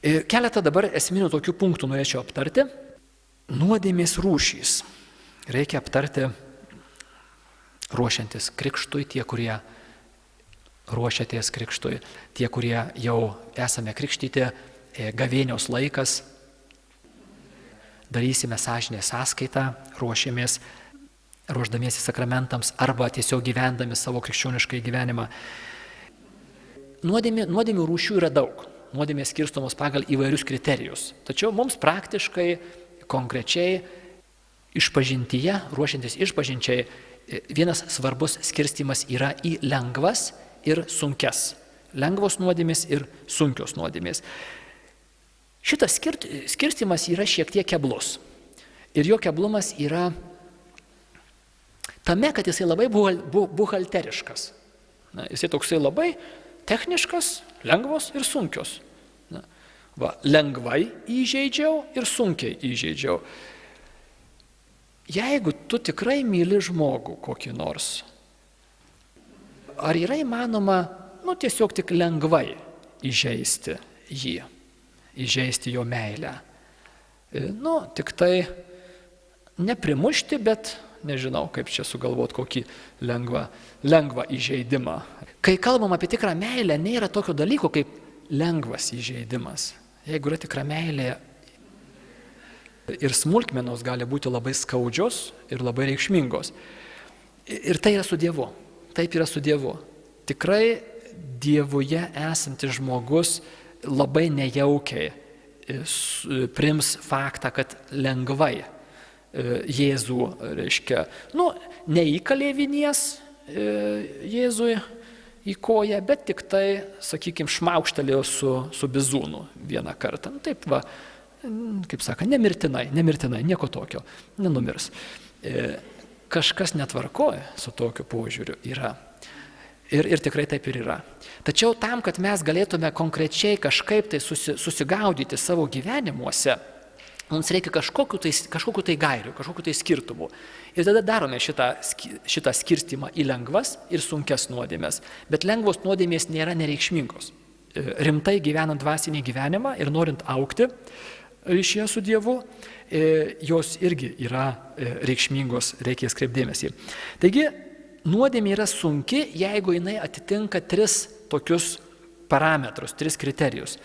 Keletą dabar esminių tokių punktų norėčiau aptarti. Nuodėmės rūšys. Reikia aptarti ruošiantis krikštui, tie, kurie ruošiatės krikštui, tie, kurie jau esame krikštyti, gavėnios laikas, darysime sąžinės sąskaitą, ruošdamiesi sakramentams arba tiesiog gyvendami savo krikščionišką gyvenimą. Nuodėmių rūšių yra daug. Nuodėmės skirstomos pagal įvairius kriterijus. Tačiau mums praktiškai, konkrečiai, išpažintyje, ruošiantis išpažinčiai, vienas svarbus skirstimas yra į lengvas ir sunkes. Lengvos nuodėmės ir sunkios nuodėmės. Šitas skirstimas yra šiek tiek keblus. Ir jo keblumas yra tame, kad jisai labai buhalteriškas. Jisai toksai labai techniškas, lengvos ir sunkios. Lengvai įžeidžiau ir sunkiai įžeidžiau. Jeigu tu tikrai myli žmogų kokį nors, ar yra įmanoma, tiesiog tik lengvai įžeisti jį, įžeisti jo meilę? Tik tai neprimušti, bet nežinau, kaip čia sugalvoti kokį lengvą įžeidimą. Kai kalbam apie tikrą meilę, nėra tokio dalyko kaip lengvas įžeidimas. Jeigu yra tikra meilė, ir smulkmenos gali būti labai skaudžios ir labai reikšmingos. Ir tai yra su Dievu. Taip yra su Dievu. Tikrai Dievuje esantis žmogus labai nejaukiai priims faktą, kad lengvai Jėzų, reiškia, neįkalė vinies Jėzui į koją, bet tik tai, sakykime, šmaukštelėjo su bizūnu vieną kartą. Taip va, kaip saka, nemirtinai, nieko tokio, nenumirs. Kažkas netvarkoja su tokiu požiūriu yra. Ir tikrai taip ir yra. Tačiau tam, kad mes galėtume konkrečiai kažkaip tai susigaudyti savo gyvenimuose, mums reikia kažkokiu tai gairių, kažkokiu tai skirtumų. Ir tada darome šitą skirstimą į lengvas ir sunkes nuodėmės. Bet lengvos nuodėmės nėra nereikšmingos. Rimtai gyvenant dvasinį gyvenimą ir norint augti ryšyje su Dievu, jos irgi yra reikšmingos, reikia kreipdėmėsi. Taigi, nuodėmė yra sunki, jeigu jinai atitinka 3 tokius parametrus, 3 kriterijus.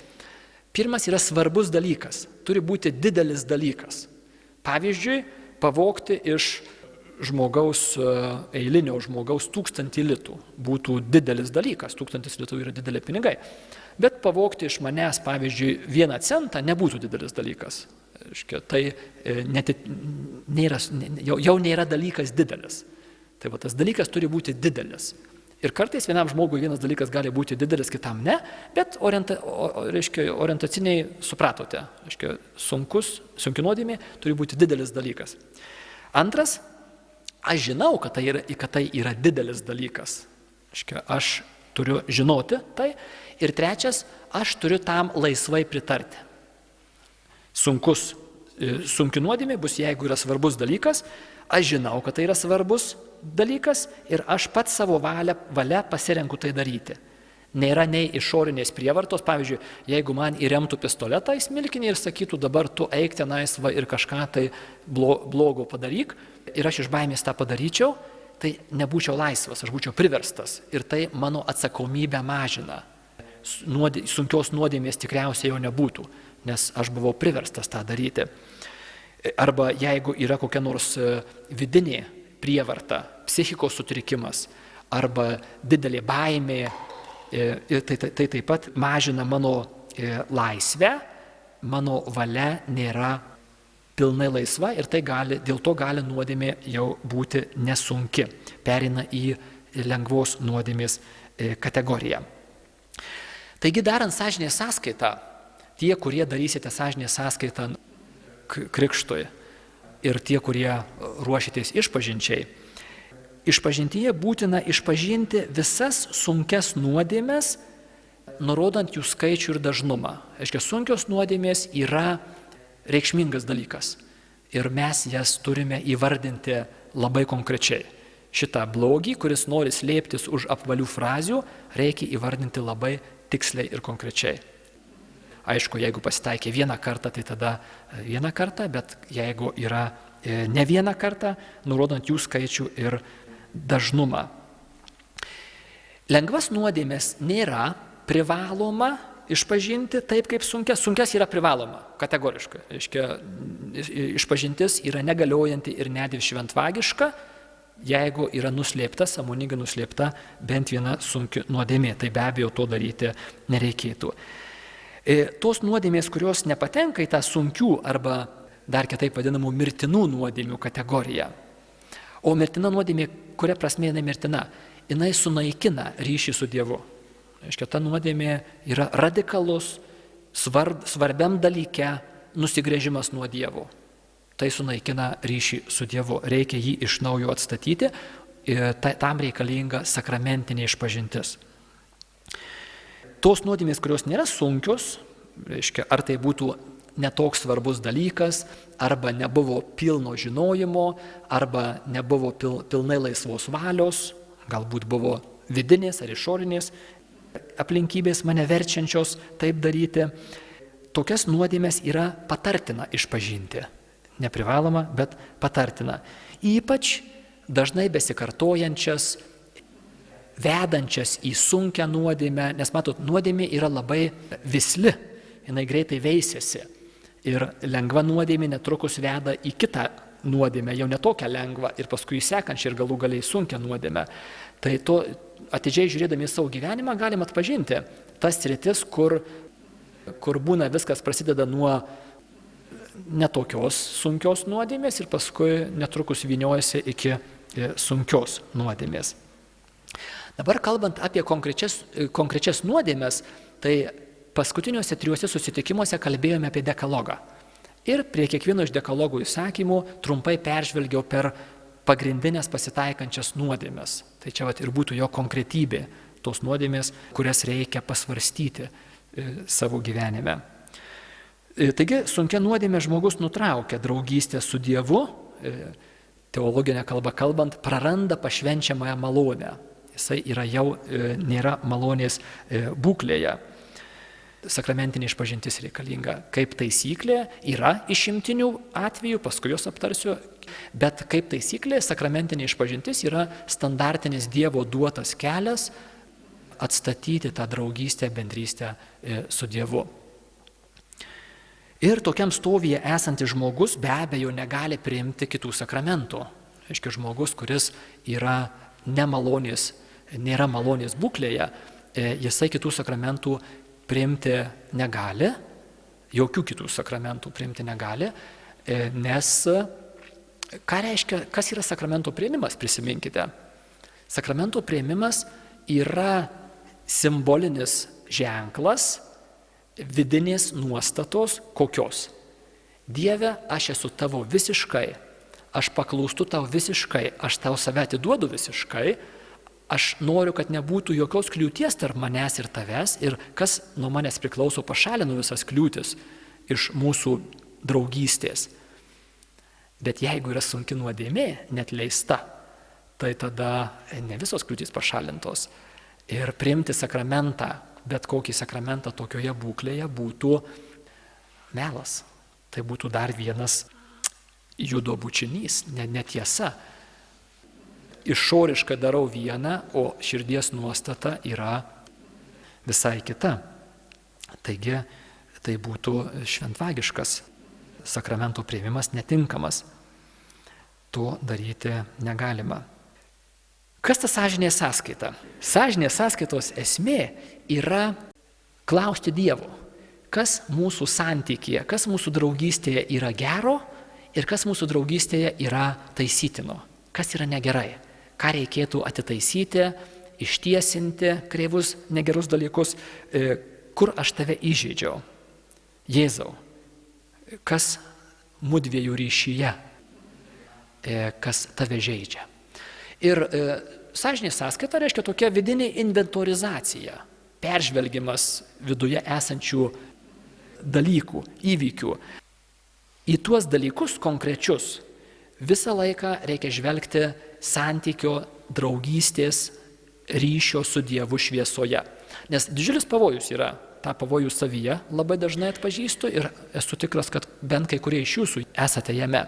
Pirmas yra svarbus dalykas, turi būti didelis dalykas. Pavyzdžiui, pavogti iš eilinio žmogaus 1000 litų būtų didelis dalykas, 1000 litų yra dideli pinigai. Bet pavogti iš manęs, pavyzdžiui, 1 centą nebūtų didelis dalykas. Tai jau nėra dalykas didelis. Tai va, tas dalykas turi būti didelis. Ir kartais vienam žmogui vienas dalykas gali būti didelis, kitam ne, bet orientaciniai supratote. Sunki nuodėmė turi būti didelis dalykas. Antras, aš žinau, kad tai yra didelis dalykas. Aš turiu žinoti tai. Ir trečias, aš turiu tam laisvai pritarti. Sunki nuodėmė bus, jeigu yra svarbus dalykas, aš žinau, kad tai yra svarbus dalykas ir aš pats savo valia pasirenku tai daryti. Nėra nei išorinės prievartos, pavyzdžiui, jeigu man įremtų pistoletą į smilkinį ir sakytų, dabar tu eik tenais ir kažką tai blogo padaryk, ir aš iš baimės tą padaryčiau, tai nebūčiau laisvas, aš būčiau priverstas ir tai mano atsakomybę mažina. Sunkios nuodėmės tikriausiai jau nebūtų, nes aš buvau priverstas tą daryti. Arba jeigu yra kokia nors vidinė prievarta, psichikos sutrikimas arba didelė baimė, tai taip pat mažina mano laisvę, mano valia nėra pilnai laisva ir dėl to gali nuodėmė jau būti nesunki, pereina į lengvos nuodėmės kategoriją. Taigi darant sąžinės sąskaitą, tie, kurie darysite sąžinės sąskaitą krikštui ir tie, kurie ruošitės išpažinčiai, išpažintyje būtina išpažinti visas sunkes nuodėmes, nurodant jų skaičių ir dažnumą. Sunkios nuodėmės yra reikšmingas dalykas ir mes jas turime įvardinti labai konkrečiai. Šitą blogį, kuris nori slėptis už apvalių frazių, reikia įvardinti labai tiksliai ir konkrečiai. Aišku, jeigu pasitaikė vieną kartą, tai tada vieną kartą, bet jeigu yra ne vieną kartą, nurodant jų skaičių ir dažnumą. Lengvas nuodėmės nėra privaloma išpažinti taip kaip sunkias. Sunkias yra privaloma, kategoriškai. Išpažintis yra negaliojanti ir net ir šventvagiška, jeigu yra nuslėpta, sąmoningai nuslėpta bent viena sunki nuodėmė. Tai be abejo to daryti nereikėtų. Tos nuodėmės, kurios nepatenka į tą sunkių arba dar kitaip vadinamų mirtinų nuodėmių kategoriją. O mirtina nuodėmė, kuria prasme jinai mirtina? Jinai sunaikina ryšį su Dievu. Ta nuodėmė yra radikalus, svarbiam dalyke nusigręžimas nuo Dievo. Tai sunaikina ryšį su Dievu. Reikia jį iš naujo atstatyti, tam reikalinga sakramentinė išpažintis. Tos nuodėmės, kurios nėra sunkios, ar tai būtų netoks svarbus dalykas, arba nebuvo pilno žinojimo, arba nebuvo pilnai laisvos valios, galbūt buvo vidinės ar išorinės aplinkybės mane verčiančios taip daryti. Tokias nuodėmės yra patartina išpažinti. Neprivaloma, bet patartina. Ypač dažnai besikartojančias, vedančias į sunkią nuodėmę, nes matot, nuodėmė yra labai visli, jinai greitai veisiasi. Ir lengva nuodėmė netrukus veda į kitą nuodėmę, jau netokią lengvą ir paskui sekančią ir galų galiai sunkią nuodėmę. Tai to atidžiai žiūrėdami į savo gyvenimą galim atpažinti tas sritis, kur būna viskas prasideda nuo netokios sunkios nuodėmės ir paskui netrukus vyniojasi iki sunkios nuodėmės. Dabar kalbant apie konkrečias nuodėmės, tai paskutiniuose 3 susitikimuose kalbėjome apie dekalogą. Ir prie kiekvieno iš dekalogų įsakymų trumpai peržvelgiau per pagrindinės pasitaikančias nuodėmės. Tai čia ir būtų jo konkretybė, tos nuodėmės, kurias reikia pasvarstyti savo gyvenime. Taigi, sunkia nuodėmė žmogus nutraukia draugystę su Dievu, teologinė kalba kalbant, praranda pašvenčiamąją malonę. Jisai jau nėra malonės būklėje. Sakramentinė išpažintis reikalinga. Kaip taisyklė yra išimtinių atvejų, paskui jos aptarsiu, bet kaip taisyklė sakramentinė išpažintis yra standartinis Dievo duotas kelias atstatyti tą draugystę, bendrystę su Dievu. Ir tokiam stovyje esantis žmogus be abejo negali priimti kitų sakramentų. Žmogus, kuris yra nėra malonės būklėje, jisai kitų sakramentų priimti negali, jokių kitų sakramentų priimti negali, nes ką reiškia, kas yra sakramento priėmimas, prisiminkite. Sakramento priėmimas yra simbolinis ženklas vidinės nuostatos kokios. Dieve, aš esu tavo visiškai, aš paklūstu tau visiškai, aš tau save atiduodu visiškai, aš noriu, kad nebūtų jokios kliūties tarp manęs ir tavęs ir kas nuo manęs priklauso pašalinu visas kliūtis iš mūsų draugystės. Bet jeigu yra sunki nuodėmė, net leista, tai tada ne visos kliūtys pašalintos. Ir priimti sakramentą, bet kokį sakramentą tokioje būklėje būtų melas. Tai būtų dar vienas judo bučinys, netiesa. Išoriškai darau vieną, o širdies nuostata yra visai kita. Taigi tai būtų šventvagiškas sakramento priėmimas, netinkamas. To daryti negalima. Kas ta sąžinės sąskaita? Sąžinės sąskaitos esmė yra klausti Dievo, kas mūsų santykėje, kas mūsų draugystėje yra gero ir kas mūsų draugystėje yra taisytino, kas yra negerai. Ką reikėtų atitaisyti, ištiesinti kreivus negerus dalykus, kur aš tave įžeidžiau. Jėzau, kas mudviejų ryšyje, kas tave žeidžia. Ir sąžinės sąskaita reiškia tokia vidinė inventorizacija, peržvelgimas viduje esančių dalykų, įvykių. Į tuos dalykus konkrečius visą laiką reikia žvelgti santykio, draugystės, ryšio su Dievu šviesoje. Nes didžiulis pavojus yra tą pavojų savyje labai dažnai atpažįstu ir esu tikras, kad bent kai kurie iš jūsų esate jame.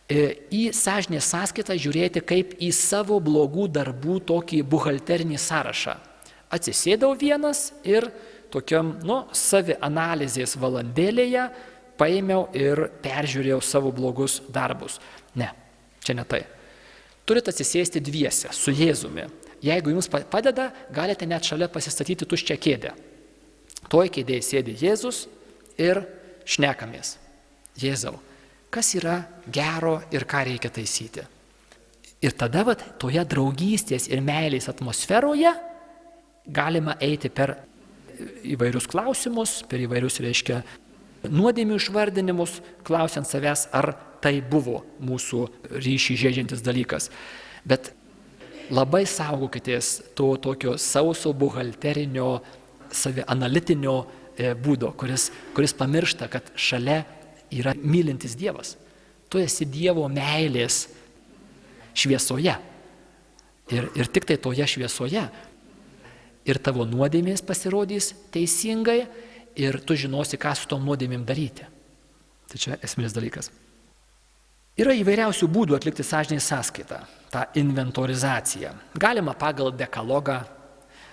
Į sąžinės sąskaitą žiūrėti kaip į savo blogų darbų tokį buhalterinį sąrašą. Atsisėdau vienas ir tokiam, savianalizės valandėlėje paėmiau ir peržiūrėjau savo blogus darbus. Ne, čia ne tai. Turite atsisėsti dviese su Jėzumi. Jeigu jums padeda, galite net šalia pasistatyti tuščią kėdę. Toj kėdėje sėdi Jėzus ir šnekamės. Jėzau, kas yra gero ir ką reikia taisyti? Ir tada toje draugystės ir meilės atmosferoje galima eiti per įvairius klausimus, per įvairius, nuodėmių išvardinimus, klausiant savęs, ar tai buvo mūsų ryšį žeidžiantis dalykas. Bet labai saugokitės to tokio sauso buhalterinio, savianalitinio būdo, kuris pamiršta, kad šalia yra mylintis Dievas. Tu esi Dievo meilės šviesoje. Ir tik tai toje šviesoje ir tavo nuodėmės pasirodys teisingai ir tu žinosi, ką su tom nuodėmėm daryti. Tai čia esminis dalykas. Yra įvairiausių būdų atlikti sąžinės sąskaitą, tą inventorizaciją. Galima pagal dekalogą,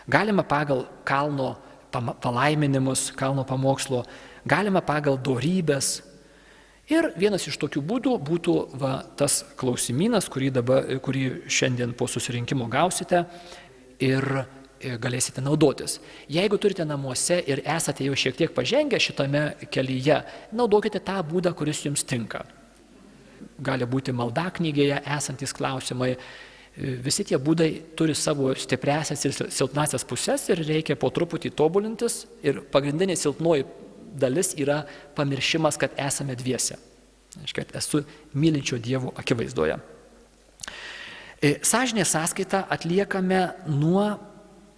galima pagal kalno palaiminimus, kalno pamokslo, galima pagal dorybės. Ir vienas iš tokių būdų būtų tas klausimynas, kurį šiandien po susirinkimo gausite ir galėsite naudotis. Jeigu turite namuose ir esate jau šiek tiek pažengę šitame kelyje, naudokite tą būdą, kuris jums tinka. Gali būti maldaknygėje esantis klausimai. Visi tie būdai turi savo stipriasias ir silpnasias pusės ir reikia po truputį tobulintis. Ir pagrindinė silpnoji dalis yra pamiršimas, kad esame dviese. Kad esu mylinčio Dievo akivaizdoje. Sąžinės sąskaitą atliekame nuo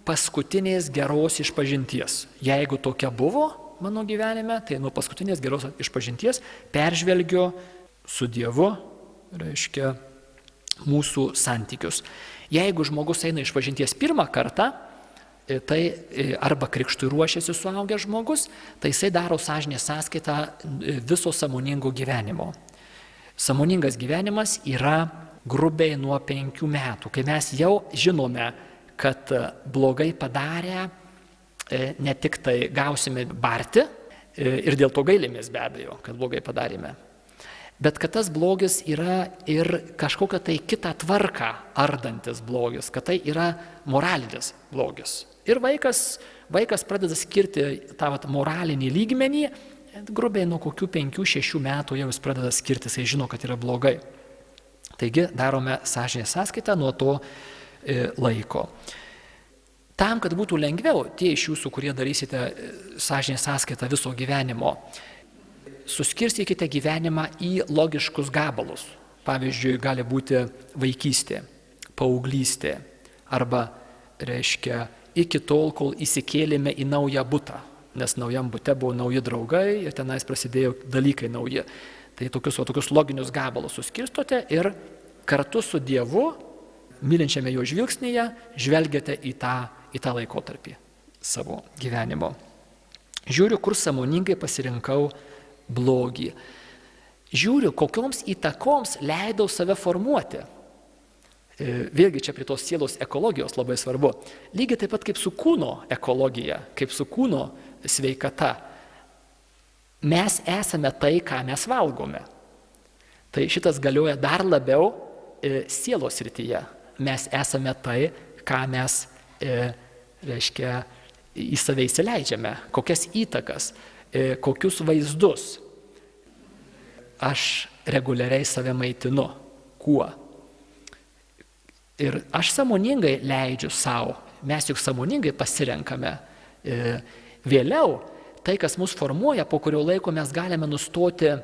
paskutinės geros išpažinties. Jeigu tokia buvo mano gyvenime, tai nuo paskutinės geros išpažinties peržvelgiu su Dievu, mūsų santykius. Jeigu žmogus eina išpažinties pirmą kartą, tai arba krikštui ruošiasi suaugęs žmogus, tai jisai daro sąžinės sąskaitą viso sąmoningo gyvenimo. Sąmoningas gyvenimas yra grubiai nuo 5 metų, kai mes jau žinome, kad blogai padarę, ne tik tai gausime barti ir dėl to gailimės be abejo, kad blogai padarėme, bet kad tas blogis yra ir kažkokia tai kitą tvarką ardantis blogis, kad tai yra moralinis blogis. Ir vaikas pradeda skirti tą moralinį lygmenį, grubiai nuo kokių 5-6 metų jau jis pradeda skirti, jis žino, kad yra blogai. Taigi darome sąžinės sąskaitą nuo to laiko. Tam, kad būtų lengviau, tie iš jūsų, kurie darysite sąžinės sąskaitą viso gyvenimo, suskirstykite gyvenimą į logiškus gabalus. Pavyzdžiui, gali būti vaikystė, paauglystė arba, iki tol, kol įsikėlėme į naują butą, nes naujam bute buvo nauji draugai ir tenais prasidėjo dalykai nauji. Tai tokius loginius gabalus suskirstote ir kartu su Dievu, mylinčiame jo žvilgsnyje, žvelgiate į tą laikotarpį savo gyvenimo. Žiūriu, kur sąmoningai pasirinkau blogį. Žiūriu, kokioms įtakoms leidau save formuoti. Vėlgi čia prie tos sielos ekologijos labai svarbu. Lygiai taip pat kaip su kūno ekologija, kaip su kūno sveikata. Mes esame tai, ką mes valgome. Tai šitas galioja dar labiau sielos srityje. Mes esame tai, ką mes, į save įsileidžiame, kokias įtakas, kokius vaizdus. Aš reguliariai save maitinu. Kuo? Ir aš sąmoningai leidžiu savo. Mes juk sąmoningai pasirenkame. Vėliau, tai, kas mus formuoja, po kurio laiko mes galime nustoti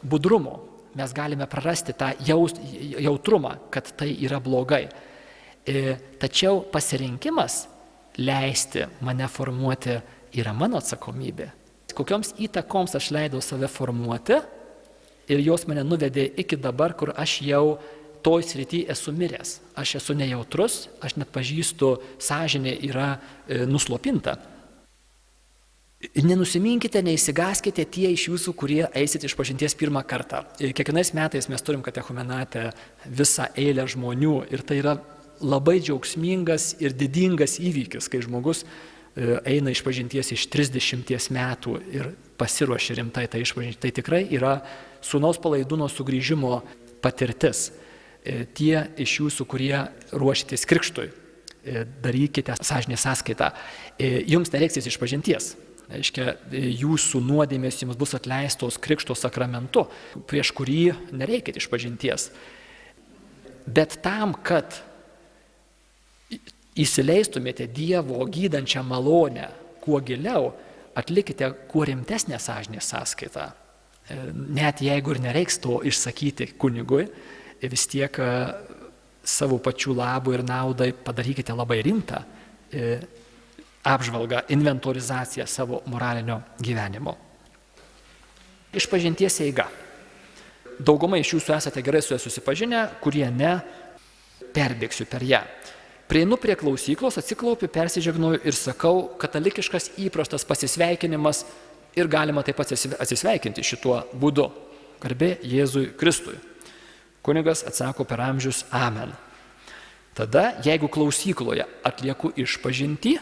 budrumo. Mes galime prarasti tą jautrumą, kad tai yra blogai. Tačiau pasirinkimas leisti mane formuoti yra mano atsakomybė. Kokioms įtakoms aš leidau save formuoti ir jos mane nuvedė iki dabar, kur aš jau toj srity esu miręs. Aš esu nejautrus, aš net pažįstu, sąžinė yra nuslopinta. Nenusiminkite, neįsigaskite tie iš jūsų, kurie eisit išpažinties pirmą kartą. Kiekvienais metais mes turim katechumenate visą eilę žmonių ir tai yra labai džiaugsmingas ir didingas įvykis, kai žmogus eina išpažinties iš 30 metų ir pasiruošia rimtai tai išpažinti. Tai tikrai yra sūnaus palaidūno sugrįžimo patirtis. Tie iš jūsų, kurie ruošitės krikštui, darykite sąžinės sąskaitą. Jums nereiks išpažinties. Reiškia, jūsų nuodėmės jums bus atleistos krikšto sakramentu, prieš kurį nereikia išpažinties. Bet tam, kad įsileistumėte Dievo gydančią malonę kuo giliau, atlikite kuo rimtesnę sąžinės sąskaitą. Net jeigu ir nereiks to išsakyti kunigui, vis tiek savo pačių labų ir naudai padarykite labai rimtą apžvalgą, inventorizaciją savo moralinio gyvenimo. Išpažinties eiga. Dauguma iš jūsų esate gerai su ja susipažinę, kurie ne, perbėgsiu per ją. Prieinu prie klausyklos, atsiklaupiu, persižegnoju ir sakau, katalikiškas įprastas pasisveikinimas ir galima taip pat atsisveikinti šituo būdu. Garbė Jėzui Kristui. Kunigas atsako per amžius amen. Tada, jeigu klausykloje atlieku išpažintį,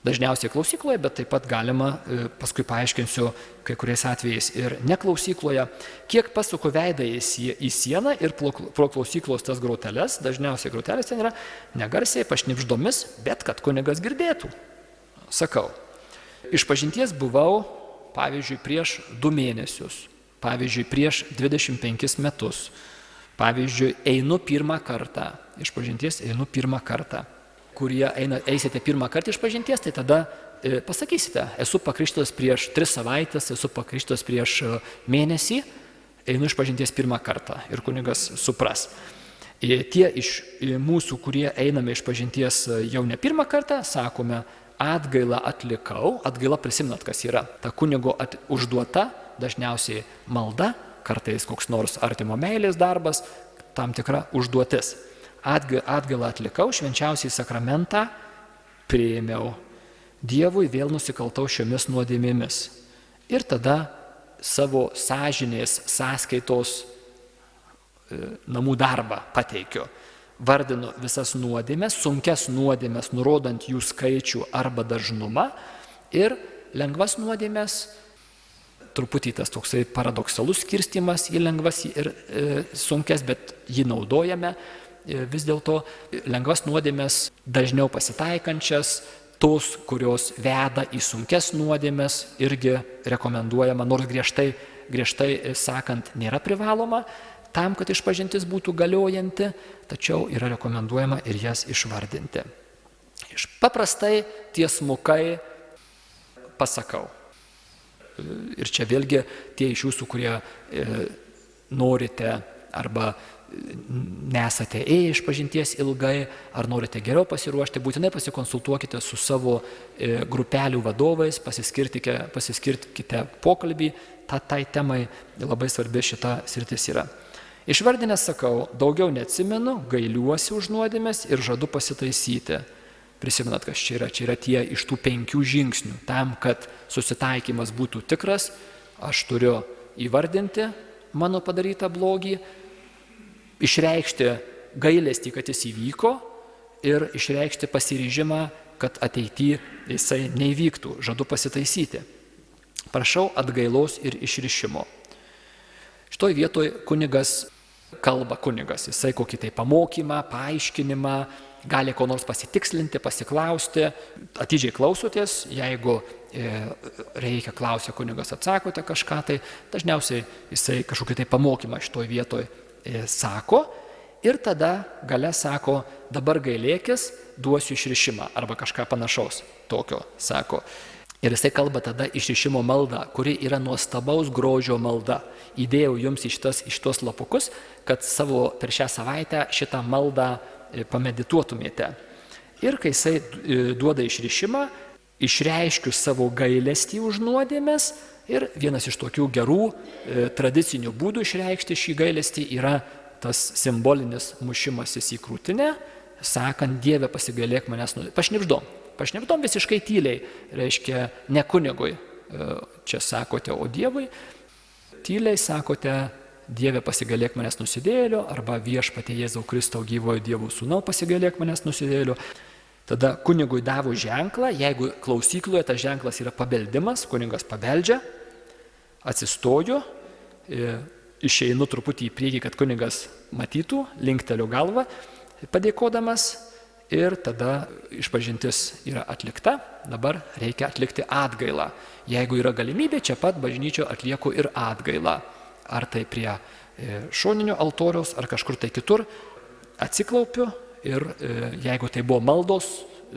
dažniausiai klausykloje, bet taip pat galima, paskui paaiškinsiu kai kuriais atvejais ir neklausykloje, kiek pasuku veidą į sieną ir pro klausyklos tas groteles, dažniausiai grotelės ten yra negarsiai, pašnipždomis, bet kad kunigas girdėtų. Sakau, išpažinties buvau, pavyzdžiui, prieš 2 mėnesius, pavyzdžiui, prieš 25 metus, pavyzdžiui, einu pirmą kartą, išpažinties einu pirmą kartą. Kurie eisite pirmą kartą išpažinties, tai tada pasakysite, esu pakrikštytas prieš 3 savaitės, esu pakrikštytas prieš mėnesį, einu išpažinties pirmą kartą ir kunigas supras. Tie iš mūsų, kurie einame išpažinties jau ne pirmą kartą, sakome, atgailą atlikau, atgaila prisimenat, kas yra. Ta kunigo užduota, dažniausiai malda, kartais koks nors artimo meilės darbas, tam tikra užduotis. Atgailą atlikau, švenčiausiai sakramentą priėmiau, Dievui vėl nusikaltau šiomis nuodėmėmis. Ir tada savo sąžinės sąskaitos namų darbą pateikiu. Vardinu visas nuodėmės, sunkias nuodėmės, nurodant jų skaičių arba dažnumą ir lengvas nuodėmės, truputį tas toksai paradoksalus skirstimas į lengvas ir sunkes, bet jį naudojame. Vis dėlto lengvas nuodėmės dažniau pasitaikančias, tos, kurios veda į sunkes nuodėmės, irgi rekomenduojama, nors griežtai sakant, nėra privaloma, tam, kad išpažintis būtų galiojanti, tačiau yra rekomenduojama ir jas išvardinti. Paprastai tiesmukai pasakau. Ir čia vėlgi tie iš jūsų, kurie norite arba nesate ėję išpažinties ilgai, ar norite geriau pasiruošti, būtinai pasikonsultuokite su savo grupelių vadovais, pasiskirkite pokalbį, tai temai labai svarbi šita sritis yra. Išvardinęs sakau, daugiau neatsimenu, gailiuosi už nuodėmes ir žadu pasitaisyti. Prisimenat, kas čia yra? Čia yra tie iš tų 5 žingsnių. Tam, kad susitaikymas būtų tikras, aš turiu įvardinti mano padarytą blogį, išreikšti gailestį, kad jis įvyko ir išreikšti pasiryžimą, kad ateityje jisai neįvyktų, žadu pasitaisyti. Prašau atgailos ir išrišimo. Šitoj vietoj kunigas kalba, jisai kokį tai pamokymą, paaiškinimą, gali ko nors pasitikslinti, pasiklausti, atidžiai klausotės, jeigu reikia klausia kunigas, atsakote kažką, tai dažniausiai jisai kažkokį tai pamokymą šitoj vietoj sako ir tada gale sako, dabar gailėkis, duosiu išrišimą arba kažką panašaus tokio sako. Ir jisai kalba tada išrišimo maldą, kuri yra nuostabaus grožio malda. Įdėjau jums į šitos lapukus, kad per šią savaitę šitą maldą pamedituotumėte. Ir kai jisai duoda išrišimą, išreiškiu savo gailestį už nuodėmes ir vienas iš tokių gerų tradicinių būdų išreikšti šį gailestį yra tas simbolinis mušimasis į krūtinę, sakant, Dieve pasigailėk manęs, pašnibždom, pašnibždom visiškai tyliai, reiškia ne kunigui, čia sakote, o Dievui, tyliai sakote, Dieve pasigailėk manęs nusidėjėlio, arba Viešpatie Jėzau Kristau gyvojo Dievo Sūnau pasigailėk manęs nusidėjėlio. Tada kunigui davus ženklą, jeigu klausykloje tas ženklas yra pabeldimas, kunigas pabeldžia, atsistoju, išeinu truputį į priekį, kad kunigas matytų, linkteliu galvą, padėkodamas, ir tada išpažintis yra atlikta, dabar reikia atlikti atgailą. Jeigu yra galimybė, čia pat bažnyčio atlieku ir atgailą. Ar tai prie šoninio altoriaus, ar kažkur tai kitur, atsiklaupiu ir jeigu tai buvo maldos,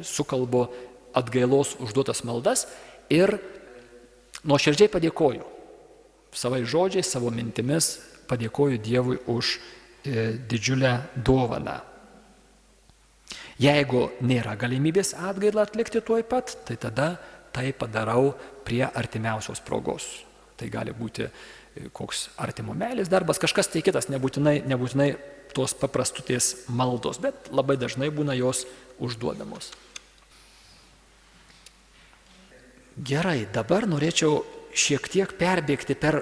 sukalbu atgailos užduotas maldas ir nuoširdžiai padėkoju. Savai žodžiais, savo mintimis padėkoju Dievui už didžiulę dovaną. Jeigu nėra galimybės atgailą atlikti tuoj pat, tai tada tai padarau prie artimiausios progos. Tai gali būti koks artimo meilės darbas, kažkas tai kitas, nebūtinai tos paprastutės maldos, bet labai dažnai būna jos užduodamos. Gerai, dabar norėčiau šiek tiek perbėgti per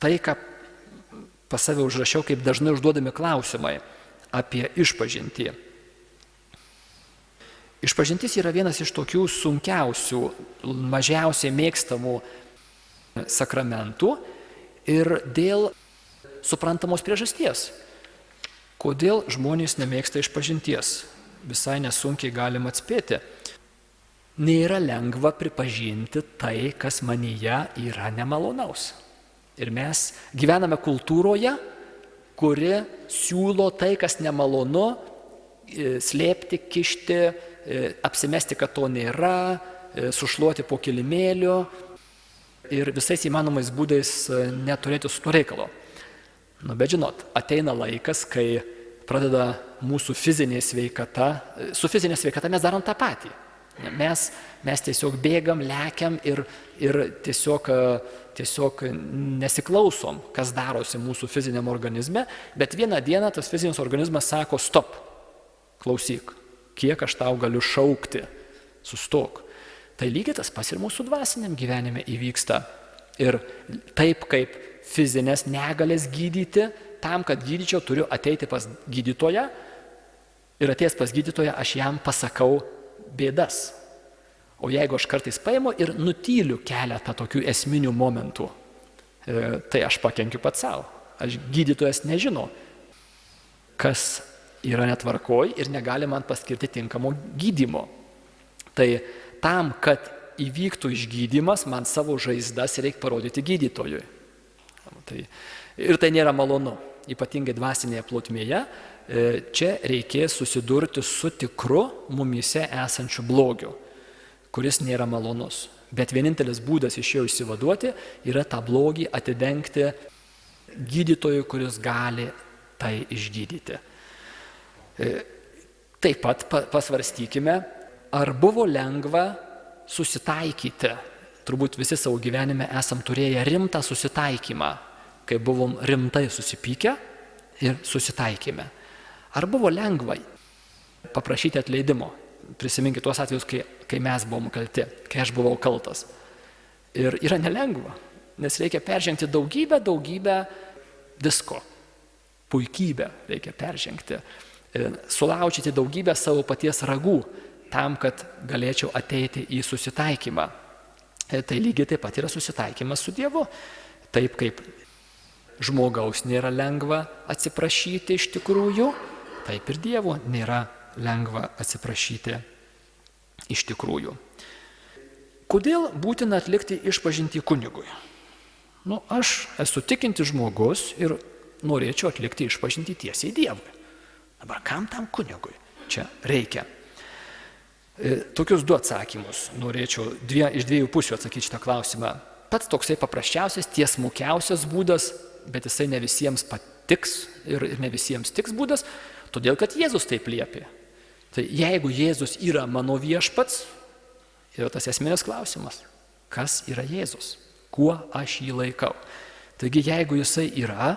tai, ką pas save užrašiau, kaip dažnai užduodami klausimai apie išpažintį. Išpažintis yra vienas iš tokių sunkiausių, mažiausiai mėgstamų sakramentų ir dėl suprantamos priežasties. Kodėl žmonės nemėgsta išpažinties? Visai nesunkiai galim atspėti. Nėra lengva pripažinti tai, kas manyje yra nemalonaus. Ir mes gyvename kultūroje, kuri siūlo tai, kas nemalonu, slėpti, kišti, apsimesti, kad to nėra, sušluoti po kilimėliu ir visais įmanomais būdais neturėti su to reikalo. Bet žinot, ateina laikas, kai pradeda mūsų fizinė sveikata, su fizinė sveikata mes darom tą patį. Mes tiesiog bėgam, lekiam ir tiesiog nesiklausom, kas darosi mūsų fiziniam organizme, bet vieną dieną tas fizinis organizmas sako, stop, klausyk, kiek aš tau galiu šaukti, sustok. Tai lygiai tas pas ir mūsų dvasiniam gyvenime įvyksta. Ir taip kaip fizinės negalės gydyti, tam, kad gydyčiau, turiu ateiti pas gydytoją ir atėjęs pas gydytoją aš jam pasakau bėdas. O jeigu aš kartais paimu ir nutyliu keletą tokių esminių momentų, tai aš pakenkiu pats savo. Aš gydytojas nežino, kas yra netvarkoj ir negali man paskirti tinkamo gydymo. Tai tam, kad įvyktų išgydymas, man savo žaizdas reikia parodyti gydytojui. Ir tai nėra malonu, ypatingai dvasinėje plotmėje. Čia reikės susidurti su tikru mumyse esančiu blogiu, kuris nėra malonus. Bet vienintelis būdas iš jo išsivaduoti yra tą blogį atidengti gydytojui, kuris gali tai išgydyti. Taip pat pasvarstykime, ar buvo lengva susitaikyti. Turbūt visi savo gyvenime esam turėję rimtą susitaikymą, kai buvom rimtai susipykę ir susitaikėme. Ar buvo lengva paprašyti atleidimo? Prisiminkite tuos atvejus, kai mes buvom kalti, kai aš buvau kaltas. Ir yra nelengva, nes reikia peržengti daugybę visko. Puikybę reikia peržengti. Sulaužyti daugybę savo paties ragų, tam, kad galėčiau ateiti į susitaikymą. Tai lygiai taip pat yra susitaikymas su Dievu. Taip kaip žmogaus nėra lengva atsiprašyti iš tikrųjų, taip ir Dievo nėra lengva atsiprašyti iš tikrųjų. Kodėl būtina atlikti išpažintį kunigui? Aš esu tikintis žmogus ir norėčiau atlikti išpažintį tiesiai Dievui. Dabar kam tam kunigui čia reikia? Tokius du atsakymus norėčiau iš dviejų pusių atsakyti šitą klausimą. Pats toksai paprasčiausias, tiesmukiausias būdas, bet jisai ne visiems patiks ir ne visiems tiks būdas, todėl kad Jėzus taip liepė. Tai jeigu Jėzus yra mano viešpats, yra tas esminis klausimas, kas yra Jėzus, kuo aš jį laikau. Taigi jeigu jisai yra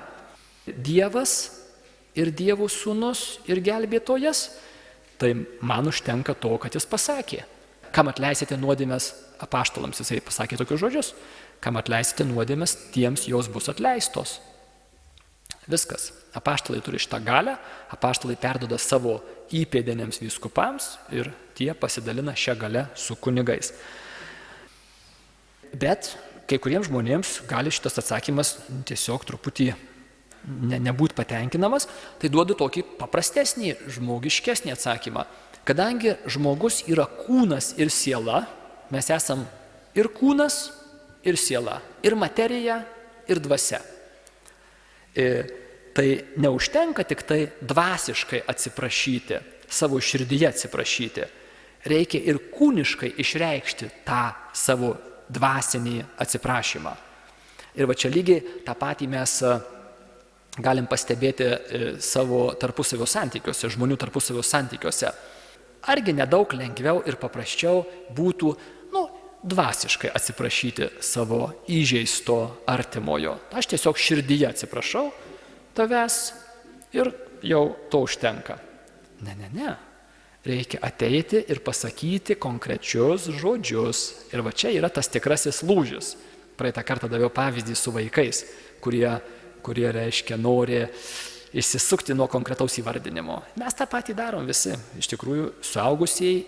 Dievas ir Dievo sūnus ir gelbėtojas, tai man užtenka to, kad jis pasakė. Kam atleisite nuodėmes apaštalams, jisai pasakė tokius žodžius. Kam atleisite nuodėmes, tiems jos bus atleistos. Viskas. Apaštalai turi šitą galią, apaštalai perduoda savo įpėdiniams vyskupams ir tie pasidalina šią galę su kunigais. Bet kai kuriems žmonėms gali šitas atsakymas tiesiog truputį nebūti patenkinamas, tai duodu tokį paprastesnį, žmogiškesnį atsakymą. Kadangi žmogus yra kūnas ir siela, mes esam ir kūnas, ir siela, ir materija, ir dvasia. Tai neužtenka tik tai dvasiškai atsiprašyti, savo širdyje atsiprašyti. Reikia ir kūniškai išreikšti tą savo dvasinį atsiprašymą. Ir va čia lygiai tą patį mes galim pastebėti savo tarpusavio santykiuose, žmonių tarpusavio santykiuose. Argi nedaug lengviau ir paprasčiau būtų, dvasiškai atsiprašyti savo įžeisto artimojo. Aš tiesiog širdyje atsiprašau tavęs ir jau to užtenka. Ne. Reikia ateiti ir pasakyti konkrečius žodžius. Ir va čia yra tas tikrasis lūžis. Praeitą kartą daviau pavyzdį su vaikais, kurie reiškia nori išsisukti nuo konkretaus įvardinimo. Mes tą patį darom visi. Iš tikrųjų, suaugusieji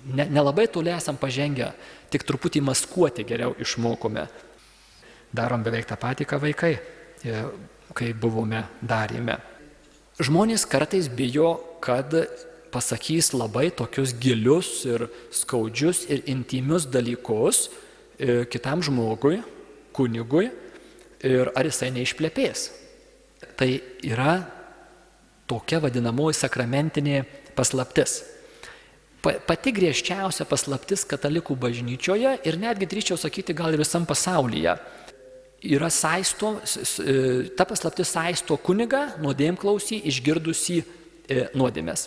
nelabai toli esam pažengę, tik truputį maskuoti geriau išmokome. Darom beveik tą patį, ką vaikai, kai buvome darėme. Žmonės kartais bijo, kad pasakys labai tokius gilius ir skaudžius ir intymius dalykus kitam žmogui, kunigui, ir ar jisai neišplepės. Tai yra tokia vadinamoji sakramentinė paslaptis. Pati griežčiausia paslaptis katalikų bažnyčioje ir netgi drįsčiau sakyti gal ir visam pasaulyje. Ta paslaptis saisto kunigą nuodėmklausį išgirdusį nuodėmes.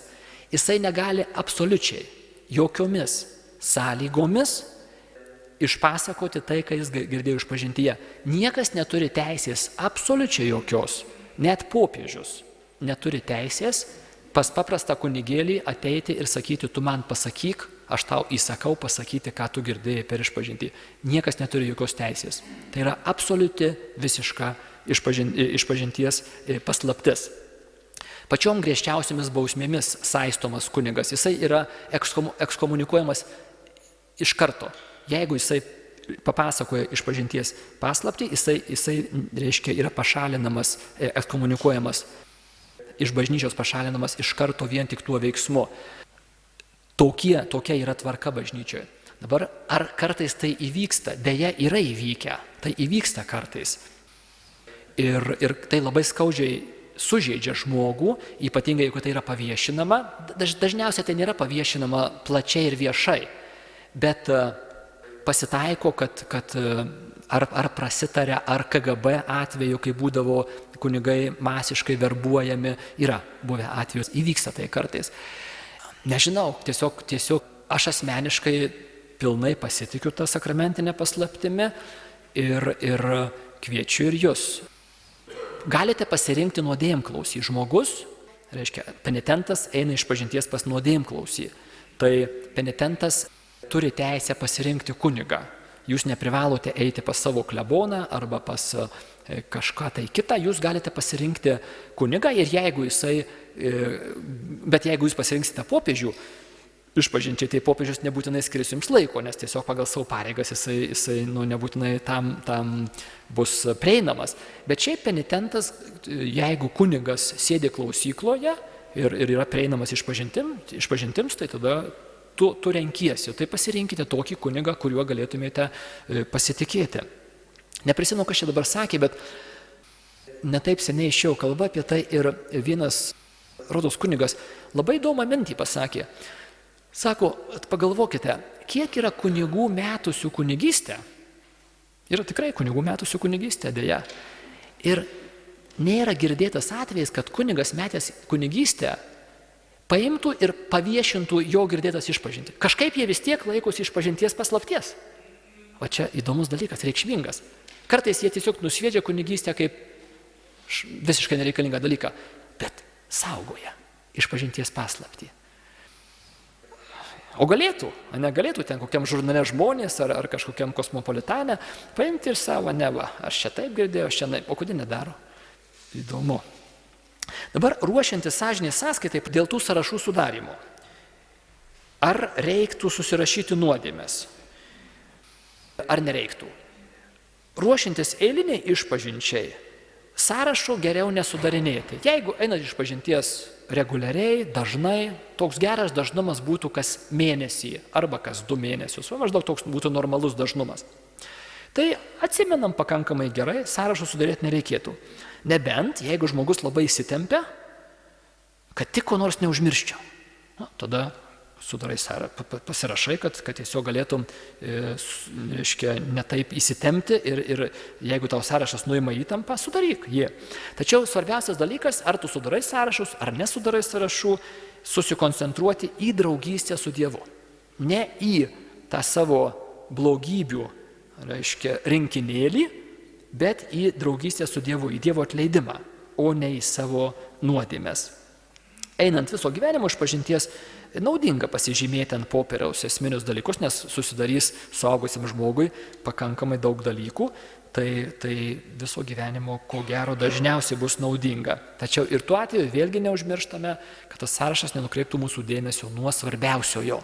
Jisai negali absoliučiai, jokiomis sąlygomis išpasakoti tai, ką jis girdėjo išpažintyje. Niekas neturi teisės absoliučiai jokios, net popiežius neturi teisės pas paprastą kunigėlį ateiti ir sakyti, tu man pasakyk, aš tau įsakau pasakyti, ką tu girdėjai per išpažintį. Niekas neturi jokios teisės. Tai yra absoliuti visiška išpažinties paslaptis. Pačiom griežčiausiamis bausmėmis saistomas kunigas, jisai yra ekskomunikuojamas iš karto. Jeigu jisai papasakoja išpažinties paslaptį, jisai reiškia, yra pašalinamas, ekskomunikuojamas, iš bažnyčios pašalinamas iš karto vien tik tuo veiksmu. Tokia yra tvarka bažnyčioje. Dabar, ar kartais tai įvyksta? Deja, yra įvykę. Tai įvyksta kartais. Ir tai labai skaudžiai sužeidžia žmogų, ypatingai, jeigu tai yra paviešinama. Dažniausiai tai nėra paviešinama plačiai ir viešai. Bet pasitaiko, kad ar prasitarė, ar KGB atveju, kai būdavo kunigai masiškai verbuojami, yra buvę atvejus, įvyksta tai kartais. Nežinau, tiesiog aš asmeniškai pilnai pasitikiu tą sakramentinę paslaptimi ir kviečiu ir jūs. Galite pasirinkti nuodėmklausį. Žmogus, reiškia, penitentas eina išpažinties pas nuodėmklausį. Tai penitentas turi teisę pasirinkti kunigą. Jūs neprivalote eiti pas savo kleboną arba pas kažką tai kitą, jūs galite pasirinkti kunigą ir jeigu jūs pasirinksite popiežių išpažinčiai, tai popiežius nebūtinai skirs jums laiko, nes tiesiog pagal savo pareigas jisai nebūtinai tam bus prieinamas. Bet šiaip penitentas, jeigu kunigas sėdi klausykloje ir yra prieinamas išpažintims, tai tada tu renkiesi, tai pasirinkite tokį kunigą, kuriuo galėtumėte pasitikėti. Neprisimenu, kas čia dabar sakė, bet netaip seniai išėjo kalba apie tai ir vienas rodos kunigas labai įdomą mintį pasakė. Sako, pagalvokite, kiek yra kunigų metusių kunigystę. Yra tikrai kunigų metusių kunigystę, dėja. Ir nėra girdėtas atvejis, kad kunigas metęs kunigystę paimtų ir paviešintų jo girdėtas išpažintį. Kažkaip jie vis tiek laikosi išpažinties paslapties. O čia įdomus dalykas, reikšmingas. Kartais jie tiesiog nusviedžia kunigystę kaip visiškai nereikalingą dalyką, bet saugoja išpažinties paslaptį. O galėtų, negalėtų ten kokiam žurnale žmonės ar kažkokiam kosmopolitane paimti ir savo, aš čia taip girdėjau, aš čia naip, o kodėl nedaro? Įdomu. Dabar ruošiantis sąžinės sąskaitai dėl tų sąrašų sudarimo. Ar reiktų susirašyti nuodėmes? Ar nereiktų? Ruošiantis eiliniai išpažinčiai, sąrašo geriau nesudarinėti. Jeigu einat išpažinties reguliariai, dažnai, toks geras dažnumas būtų kas mėnesį arba kas 2 mėnesius, o maždaug toks būtų normalus dažnumas. Tai atsimenam pakankamai gerai, sąrašo sudaryti nereikėtų. Nebent, jeigu žmogus labai įsitempia, kad tik ko nors neužmirščiau. Tada sudarai pasirašai, kad tiesiog galėtum ne taip įsitempti ir jeigu tau sąrašas nuima įtampą, sudaryk jį. Tačiau svarbiausias dalykas, ar tu sudarai sąrašus, ar nesudarai sąrašų, susikoncentruoti į draugystę su Dievu. Ne į tą savo blogybių, rinkinėlį, bet į draugystę su Dievu, į Dievo atleidimą, o ne į savo nuodėmes. Einant viso gyvenimo išpažinties, naudinga pasižymėti ant popieriaus esminius dalykus, nes susidarys suaugusiam žmogui pakankamai daug dalykų, tai viso gyvenimo ko gero dažniausiai bus naudinga. Tačiau ir tuo atveju vėlgi neužmirštame, kad tas sąrašas nenukreiptų mūsų dėmesio nuo svarbiausiojo.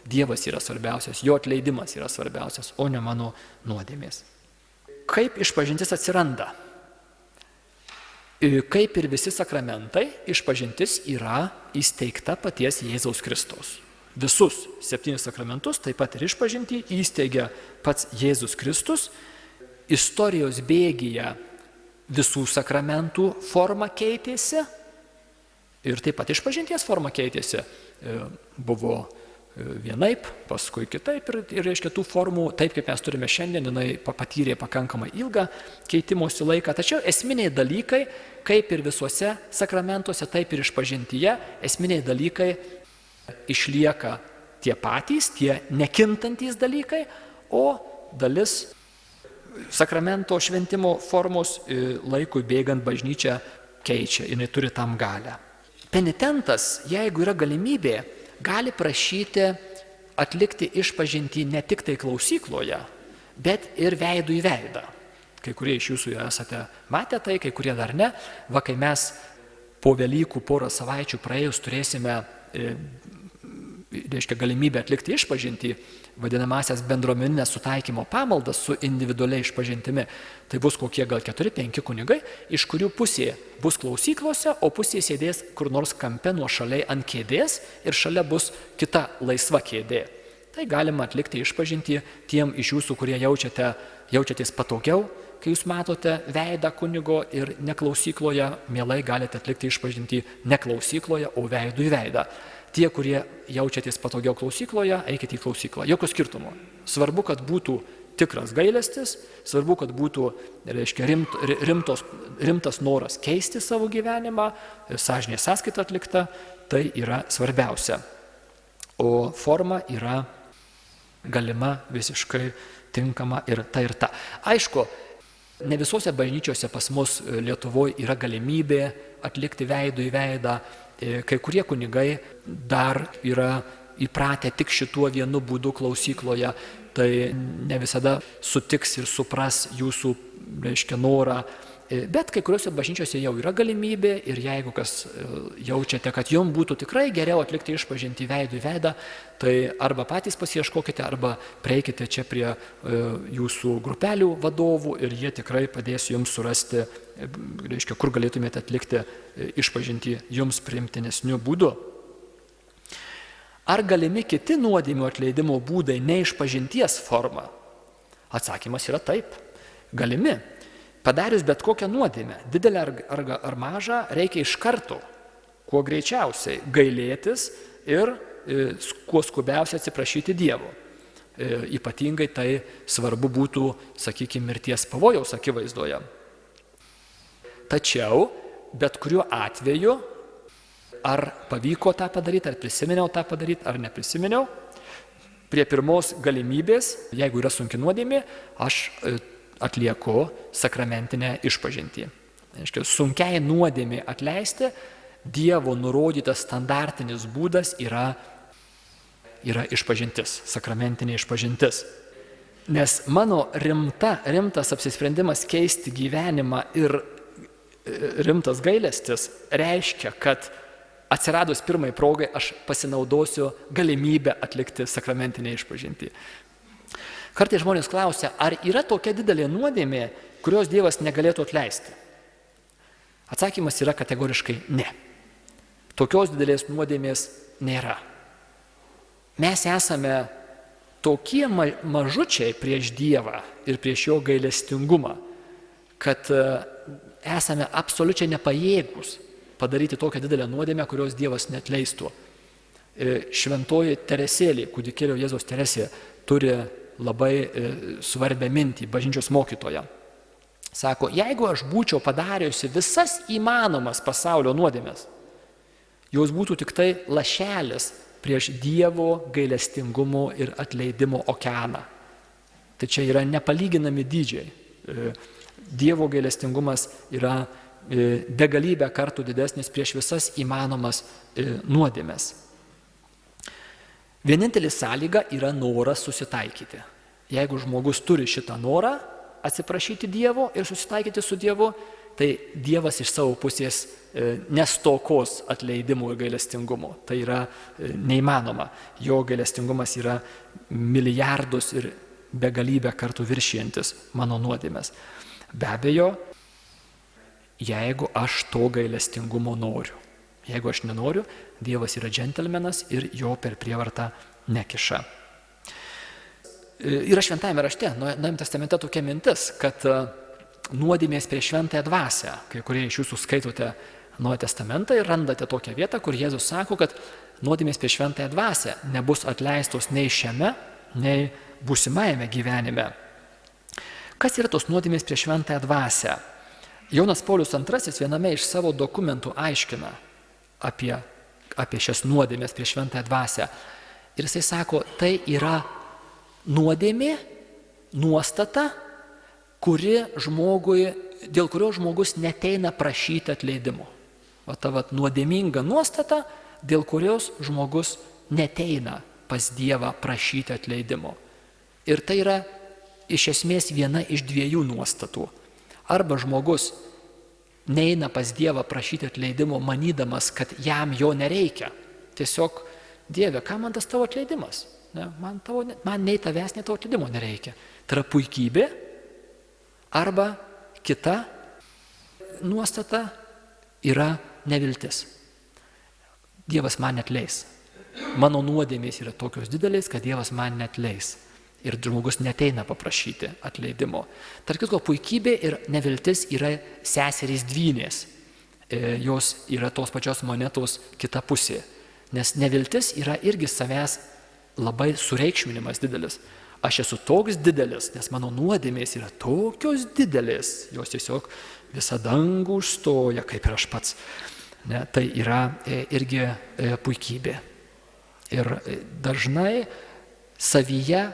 Dievas yra svarbiausias, jo atleidimas yra svarbiausias, o ne mano nuodėmės. Kaip išpažintis atsiranda? Kaip ir visi sakramentai, išpažintis yra įsteigta paties Jėzaus Kristaus. Visus 7 sakramentus, taip pat ir išpažintį, įsteigia pats Jėzus Kristus. Istorijos bėgyje visų sakramentų forma keitėsi ir taip pat išpažinties forma keitėsi. Buvo vienaip, paskui kitaip ir reiškia tų formų, taip kaip mes turime šiandien, jinai patyrė pakankamai ilgą keitimosi laiką. Tačiau esminiai dalykai, kaip ir visuose sakramentuose, taip ir išpažintyje, esminiai dalykai išlieka tie patys, tie nekintantys dalykai, o dalis sakramento šventimo formos laikui bėgant bažnyčia keičia, jinai turi tam galią. Penitentas, jeigu yra galimybė, gali prašyti atlikti išpažintį ne tik tai klausykloje, bet ir veidų į veidą. Kai kurie iš jūsų esate matę tai, kai kurie dar ne. Va, kai mes po Velykų porą savaičių praėjus turėsime galimybę atlikti išpažintį, vadinamasias bendruomeninės sutaikymo pamaldas su individualiai išpažintimi, tai bus kokie gal 4-5 kunigai, iš kurių pusė bus klausyklose, o pusė sėdės kur nors kampe nuošaliai ant kėdės ir šalia bus kita laisva kėdė. Tai galima atlikti išpažintį tiem iš jūsų, kurie jaučiatės patogiau, kai jūs matote veidą kunigo ir neklausykloje, mielai galite atlikti išpažintį neklausykloje, o veidų į veidą. Tie, kurie jaučiatės patogiau klausykloje, eikite į klausyklą. Jokio skirtumo. Svarbu, kad būtų tikras gailestis, svarbu, kad būtų rimtas noras keisti savo gyvenimą, sąžinės sąskaita atlikta, tai yra svarbiausia. O forma yra galima, visiškai tinkama ir ta. Aišku, ne visose bažnyčiose pas mus Lietuvoje yra galimybė atlikti veidų į veidą. Kai kurie kunigai dar yra įpratę tik šituo vienu būdu klausykloje, tai ne visada sutiks ir supras jūsų, norą. Bet kai kuriuose bažnyčiose jau yra galimybė ir jeigu kas jaučiate, kad jums būtų tikrai geriau atlikti išpažintį veidų į veidą, tai arba patys pasiieškokite, arba prieikite čia prie jūsų grupelių vadovų ir jie tikrai padės jums surasti, kur galėtumėte atlikti išpažintį jums priimtinesniu būdu. Ar galimi kiti nuodėmių atleidimo būdai ne išpažinties forma? Atsakymas yra taip. Galimi. Padarius bet kokią nuodėmę, didelę ar mažą, reikia iš karto, kuo greičiausiai gailėtis ir kuo skubiausiai atsiprašyti Dievo. Ypatingai tai svarbu būtų, sakykime, mirties pavojaus akivaizdoje. Tačiau, bet kuriuo atveju, ar pavyko tą padaryti, ar prisiminiau tą padaryti, ar neprisiminiau, prie pirmos galimybės, jeigu yra sunki nuodėmė, aš atlieku sakramentinę išpažintį. Sunkiai nuodėmė atleisti, Dievo nurodytas standartinis būdas yra yra išpažintis, sakramentinė išpažintis. Nes mano rimtas apsisprendimas keisti gyvenimą ir rimtas gailestis reiškia, kad atsiradus pirmai progai aš pasinaudosiu galimybę atlikti sakramentinę išpažintį. Kartais žmonės klausia, ar yra tokia didelė nuodėmė, kurios Dievas negalėtų atleisti? Atsakymas yra kategoriškai ne. Tokios didelės nuodėmės nėra. Mes esame tokie mažučiai prieš Dievą ir prieš jo gailestingumą, kad esame absoliučiai nepajėgus padaryti tokią didelę nuodėmę, kurios Dievas neatleistų. Šventoji Teresėlė, kūdikėlio Jėzaus Teresė, turi labai svarbią mintį, bažnyčios mokytoja. Sako, jeigu aš būčiau padariusi visas įmanomas pasaulio nuodėmės, jos būtų tik tai lašelis prieš Dievo gailestingumo ir atleidimo okeaną. Tai čia yra nepalyginami dydžiai. Dievo gailestingumas yra begalybę kartų didesnis prieš visas įmanomas nuodėmes. Vienintelis sąlyga yra noras susitaikyti. Jeigu žmogus turi šitą norą atsiprašyti Dievo ir susitaikyti su Dievu, tai Dievas iš savo pusės nestokos atleidimo ir gailestingumo. Tai yra neįmanoma. Jo gailestingumas yra milijardus ir begalybę kartų viršijantis mano nuodėmes. Be abejo, jeigu aš to gailestingumo noriu. Jeigu aš nenoriu, Dievas yra džentelmenas ir jo per prievartą nekiša. Yra šventajame rašte, Naujajame testamente tokia mintis, kad nuodėmės prieš šventąją dvasią, kai kurie iš jūsų skaitote Naują testamentą ir randate tokią vietą, kur Jėzus sako, kad nuodėmės prieš šventąją dvasią nebus atleistos nei šiame, nei būsimajame gyvenime. Kas yra tos nuodėmės prieš šventąją dvasią? Jonas Paulius II viename iš savo dokumentų aiškina apie šias nuodėmės prieš šventąją dvasią. Ir jisai sako, tai yra nuodėmė, nuostata, dėl kurio žmogus neteina prašyti atleidimo. O ta nuodėminga nuostata, dėl kurios žmogus neteina pas Dievą prašyti atleidimo. Ir tai yra iš esmės viena iš dviejų nuostatų. Arba žmogus neina pas Dievą prašyti atleidimo, manydamas, kad jam jo nereikia. Tiesiog, Dieve, ką man tas tavo atleidimas? Ne, man nei tavęs, nei tavo atleidimo nereikia. Tai yra puikybė. Arba kita nuostata yra neviltis. Dievas man neatleis. Mano nuodėmės yra tokios didelės, kad Dievas man neatleis. Ir žmogus neteina paprašyti atleidimo. Tarp kitko, puikybė ir neviltis yra seserys dvynės. Jos yra tos pačios monetos kita pusė. Nes neviltis yra irgi savęs labai sureikšminimas didelis. Aš esu toks didelis, nes mano nuodėmės yra tokios didelės. Jos tiesiog visą dangų užstoja, kaip ir aš pats. Ne, tai yra irgi puikybė. Ir dažnai savyje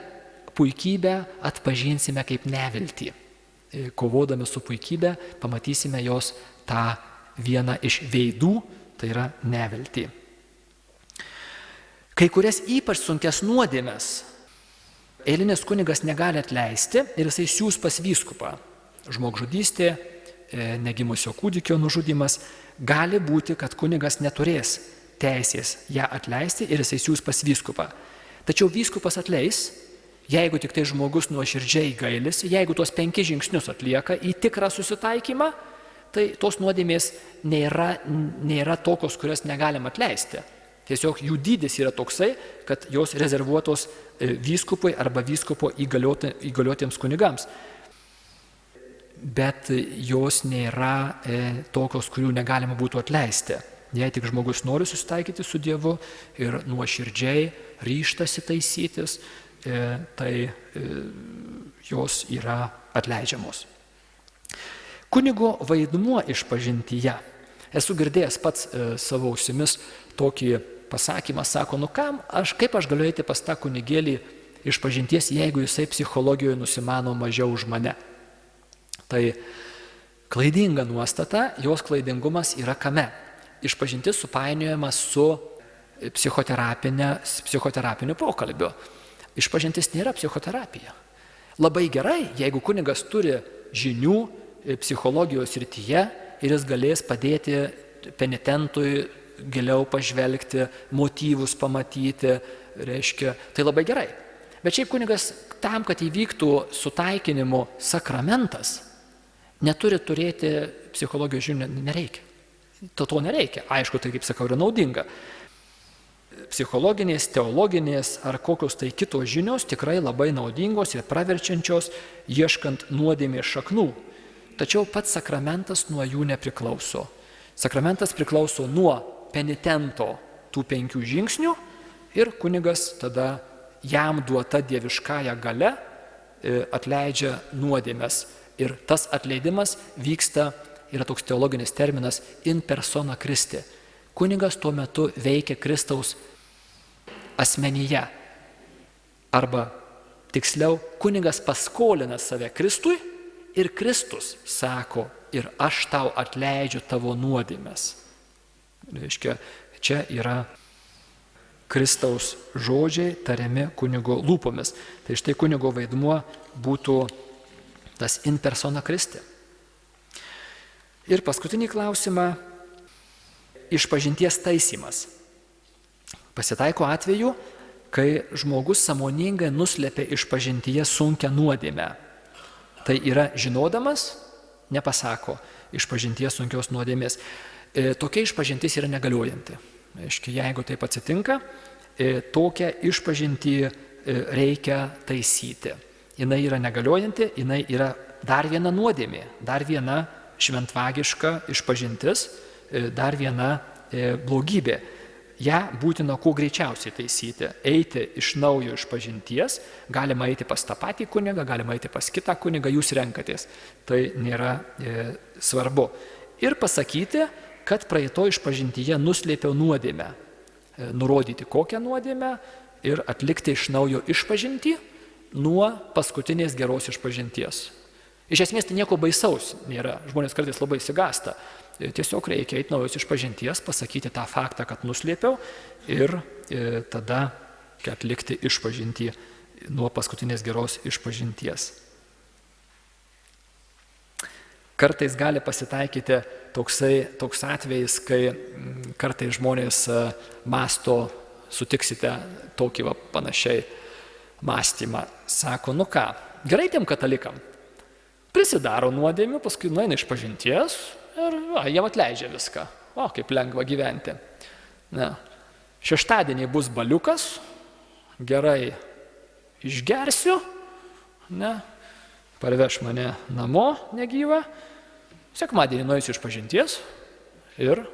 puikybę atpažinsime kaip neviltį. Kovodami su puikybė pamatysime jos tą vieną iš veidų, tai yra neviltį. Kai kurias ypač sunkias nuodėmes eilinis kunigas negali atleisti ir jisai siūs pas vyskupą. Žmogžudystė, negimusio kūdikio nužudymas, gali būti, kad kunigas neturės teisės ją atleisti ir jisai siūs pas vyskupą. Tačiau vyskupas atleis, jeigu tik tai žmogus nuoširdžiai gailisi, jeigu tuos 5 žingsnius atlieka į tikrą susitaikymą, tai tos nuodėmės nėra tokios, kurias negalim atleisti. Tiesiog jų dydis yra toksai, kad jos rezervuotos vyskupui arba vyskupo įgaliotiems kunigams. Bet jos nėra tokios, kurių negalima būtų atleisti. Jei tik žmogus nori susitaikyti su Dievu ir nuoširdžiai ryžtasi taisytis, tai jos yra atleidžiamos. Kunigo vaidmuo išpažintyje. Esu girdėjęs pats savo ausimis tokį pasakymą, sako, kaip aš galiu eiti pas tą kunigėlį išpažinties, jeigu jisai psichologijoje nusimano mažiau už mane. Tai klaidinga nuostata, jos klaidingumas yra kame? Išpažintis supainiojama su psichoterapiniu pokalbiu. Išpažintis nėra psichoterapija. Labai gerai, jeigu kunigas turi žinių psichologijos srityje ir jis galės padėti penitentui giliau pažvelgti, motyvus pamatyti, reiškia, tai labai gerai. Bet šiaip kunigas tam, kad įvyktų sutaikinimo sakramentas, neturi turėti psichologijos žinių, nereikia. To nereikia. Aišku, tai, kaip sakau, yra naudinga. Psichologinės, teologinės ar kokios tai kitos žinios tikrai labai naudingos ir praverčiančios, ieškant nuodėmės šaknų. Tačiau pats sakramentas nuo jų nepriklauso. Sakramentas priklauso nuo penitento tų 5 žingsnių ir kunigas tada jam duota dieviškąja gale atleidžia nuodėmes. Ir tas atleidimas vyksta, yra toks teologinis terminas, in persona Christi. Kunigas tuo metu veikia Kristaus asmenyje. Arba tiksliau, kunigas paskolina save Kristui ir Kristus sako, ir aš tau atleidžiu tavo nuodėmes. Reiškia, čia yra Kristaus žodžiai tariami kunigo lūpomis. Tai štai kunigo vaidmuo būtų tas in persona Christi. Ir paskutinį klausimą - išpažinties taisymas. Pasitaiko atveju, kai žmogus sąmoningai nuslėpia išpažintyje sunkią nuodėmę. Tai yra žinodamas, nepasako išpažinties sunkios nuodėmės. Tokia išpažintis yra negaliojanti. Jeigu taip atsitinka, tokią išpažintį reikia taisyti. Jinai yra negaliojanti, jinai yra dar viena nuodėmė, dar viena šventvagiška išpažintis, dar viena blogybė. Ja būtina kuo greičiausiai taisyti, eiti iš naujo išpažinties, galima eiti pas tą patį kunigą, galima eiti pas kitą kunigą, jūs renkatės, tai nėra svarbu. Ir pasakyti, kad praeito išpažintyje nuslėpiau nuodėmę, nurodyti kokią nuodėmę ir atlikti iš naujo išpažintį nuo paskutinės geros išpažinties. Iš esmės tai nieko baisaus nėra, žmonės kartais labai išsigąsta. Tiesiog reikia eiti naujos išpažinties, pasakyti tą faktą, kad nuslėpiau ir tada atlikti išpažintį nuo paskutinės geros išpažinties. Kartais gali pasitaikyti toks atvejis, kai kartais žmonės masto, sutiksite tokį panašiai mąstymą. Sako, nu ką, gerai tiem katalikam, prisidaro nuodėmių, paskui nueina išpažinties ir jiem atleidžia viską. O, kaip lengva gyventi. Ne. Šeštadienį bus baliukas, gerai išgersiu, ne, parveš mane namo negyvą, sekmadienį nueisiu išpažinties ir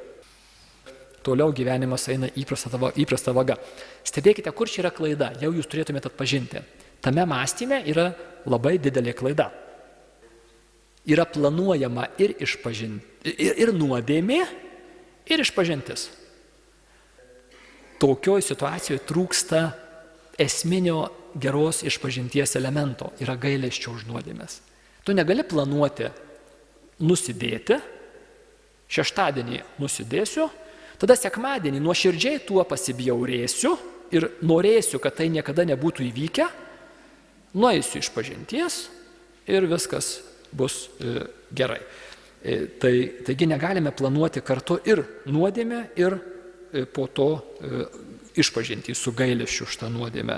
toliau gyvenimas eina įprasta vaga. Stebėkite, kur čia yra klaida, jau jūs turėtumėte atpažinti. Tame mąstyme yra labai didelė klaida. Yra planuojama ir nuodėmė, ir išpažintis. Tokioj situacijoje trūksta esminio geros išpažinties elemento, yra gailesčio už nuodėmes. Tu negali planuoti nusidėti, šeštadienį nusidėsiu, tada sekmadienį nuoširdžiai tuo pasibjaurėsiu ir norėsiu, kad tai niekada nebūtų įvykę, nueisiu išpažinties ir viskas bus gerai. Taigi negalime planuoti kartu ir nuodėmę, ir po to išpažinti su gailesčiu už tą nuodėmę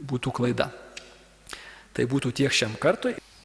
būtų klaida. Tai būtų tiek šiam kartui.